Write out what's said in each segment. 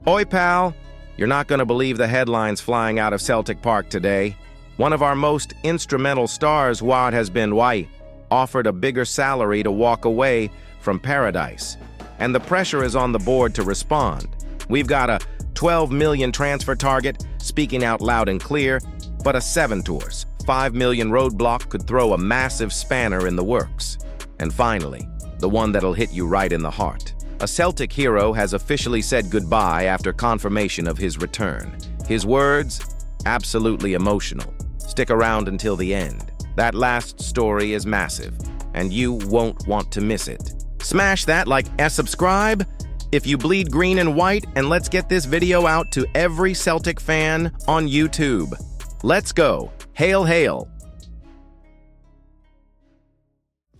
Oi, pal! You're not going to believe the headlines flying out of Celtic Park today. One of our most instrumental stars, Wout has been offered a bigger salary to walk away from paradise. And the pressure is on the board to respond. We've got a 12 million transfer target, speaking out loud and clear, but a 7 tours, 5 million roadblock could throw a massive spanner in the works. And finally, the one that'll hit you right in the heart. A Celtic hero has officially said goodbye after confirmation of his return. His words? Absolutely emotional. Stick around until the end. That last story is massive, and you won't want to miss it. Smash that like and subscribe if you bleed green and white, and let's get this video out to every Celtic fan on YouTube. Let's go. Hail, hail.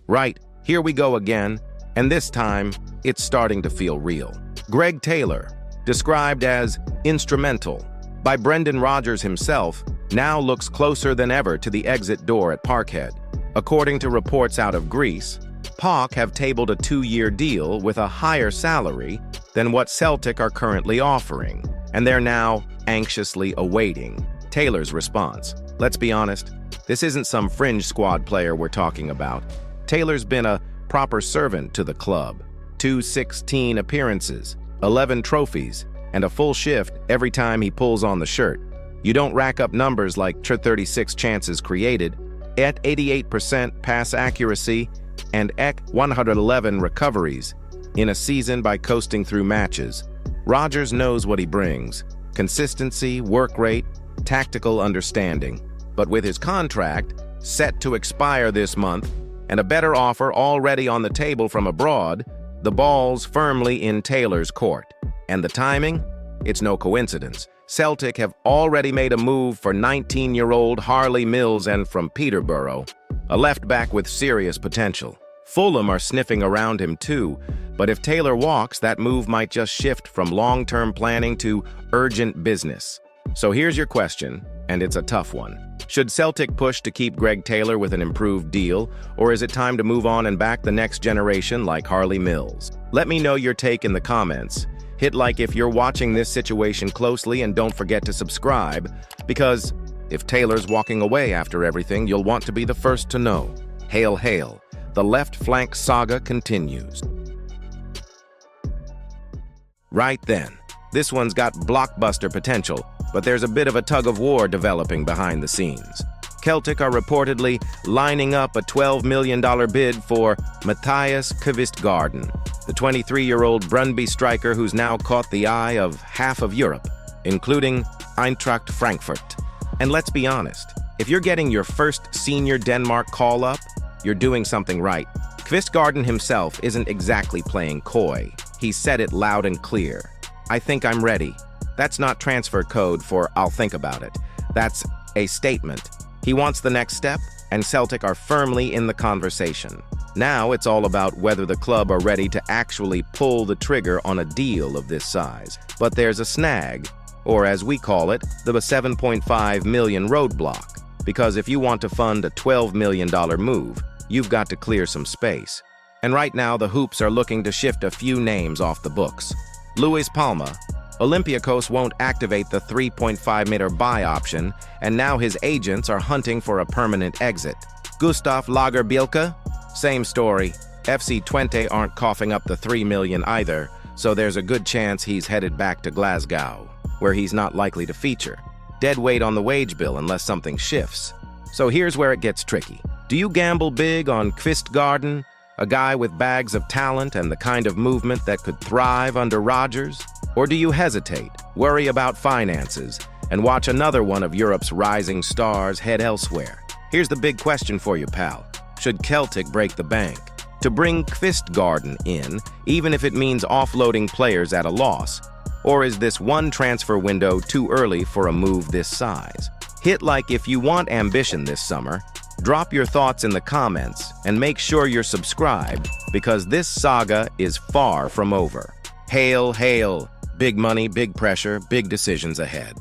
Right, here we go again, and this time, it's starting to feel real. Greg Taylor, described as instrumental by Brendan Rodgers himself, now looks closer than ever to the exit door at Parkhead. According to reports out of Greece, PAOK have tabled a 2-year deal with a higher salary than what Celtic are currently offering, and they're now anxiously awaiting Taylor's response. Let's be honest, this isn't some fringe squad player we're talking about. Taylor's been a proper servant to the club. 216 appearances, 11 trophies, and a full shift every time he pulls on the shirt. You don't rack up numbers like 36 chances created, at 88% pass accuracy, and 111 recoveries in a season by coasting through matches. Rodgers knows what he brings: consistency, work rate, tactical understanding. But with his contract set to expire this month and a better offer already on the table from abroad, the ball's firmly in Taylor's court. And the timing? It's no coincidence. Celtic have already made a move for 19-year-old Harley Mills and from Peterborough, a left-back with serious potential. Fulham are sniffing around him too, but if Taylor walks, that move might just shift from long-term planning to urgent business. So here's your question, and it's a tough one. Should Celtic push to keep Greg Taylor with an improved deal, or is it time to move on and back the next generation like Harley Mills? Let me know your take in the comments. Hit like if you're watching this situation closely, and don't forget to subscribe, because if Taylor's walking away after everything, you'll want to be the first to know. Hail, hail. The left flank saga continues. Right then, this one's got blockbuster potential, but there's a bit of a tug-of-war developing behind the scenes. Celtic are reportedly lining up a $12 million bid for Mathias Kvistgaarden, the 23-year-old Brøndby striker who's now caught the eye of half of Europe, including Eintracht Frankfurt. And let's be honest, if you're getting your first senior Denmark call-up, you're doing something right. Kvistgaarden himself isn't exactly playing coy. He said it loud and clear. I think I'm ready. That's not transfer code for I'll think about it. That's a statement. He wants the next step, and Celtic are firmly in the conversation. Now it's all about whether the club are ready to actually pull the trigger on a deal of this size. But there's a snag, or as we call it, the 7.5 million roadblock. Because if you want to fund a $12 million move, you've got to clear some space. And right now the Hoops are looking to shift a few names off the books. Luis Palma. Olympiacos won't activate the 3.5-meter buy option, and now his agents are hunting for a permanent exit. Gustaf Lagerbielke? Same story. FC Twente aren't coughing up the $3 million either, so there's a good chance he's headed back to Glasgow, where he's not likely to feature. Dead weight on the wage bill unless something shifts. So here's where it gets tricky. Do you gamble big on Kvistgaarden, a guy with bags of talent and the kind of movement that could thrive under Rodgers? Or do you hesitate, worry about finances, and watch another one of Europe's rising stars head elsewhere? Here's the big question for you, pal. Should Celtic break the bank to bring Kvistgaarden in, even if it means offloading players at a loss? Or is this one transfer window too early for a move this size? Hit like if you want ambition this summer. Drop your thoughts in the comments, and make sure you're subscribed, because this saga is far from over. Hail, hail. Big money, big pressure, big decisions ahead.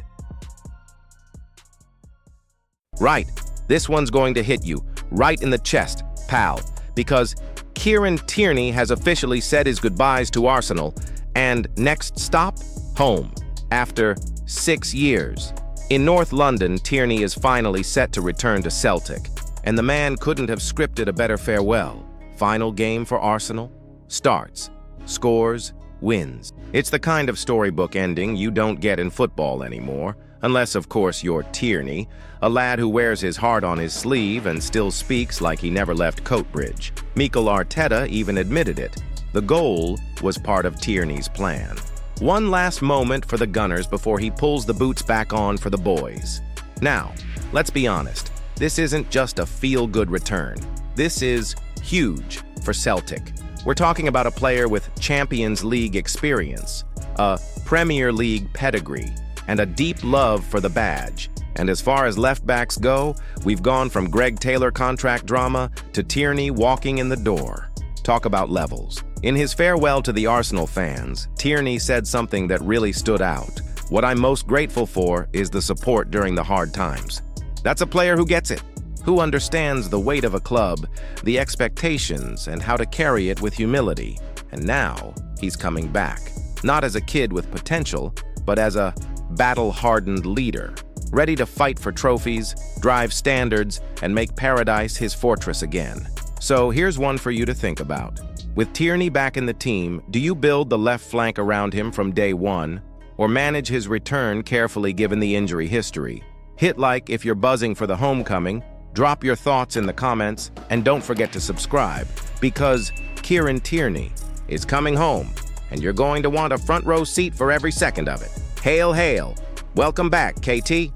Right, this one's going to hit you right in the chest, pal, because Kieran Tierney has officially said his goodbyes to Arsenal, and next stop, home, after 6 years. In North London, Tierney is finally set to return to Celtic, and the man couldn't have scripted a better farewell. Final game for Arsenal? Starts, scores, wins. It's the kind of storybook ending you don't get in football anymore, unless, of course, you're Tierney, a lad who wears his heart on his sleeve and still speaks like he never left Coatbridge. Mikel Arteta even admitted it. The goal was part of Tierney's plan. One last moment for the Gunners before he pulls the boots back on for the boys. Now, let's be honest, this isn't just a feel-good return. This is huge for Celtic. We're talking about a player with Champions League experience, a Premier League pedigree, and a deep love for the badge. And as far as left-backs go, we've gone from Greg Taylor contract drama to Tierney walking in the door. Talk about levels. In his farewell to the Arsenal fans, Tierney said something that really stood out. What I'm most grateful for is the support during the hard times. That's a player who gets it, who understands the weight of a club, the expectations, and how to carry it with humility. And now, he's coming back. Not as a kid with potential, but as a battle-hardened leader, ready to fight for trophies, drive standards, and make paradise his fortress again. So here's one for you to think about. With Tierney back in the team, do you build the left flank around him from day one, or manage his return carefully given the injury history? Hit like if you're buzzing for the homecoming, drop your thoughts in the comments, and don't forget to subscribe, because Kieran Tierney is coming home, and you're going to want a front row seat for every second of it. Hail, hail. Welcome back, KT.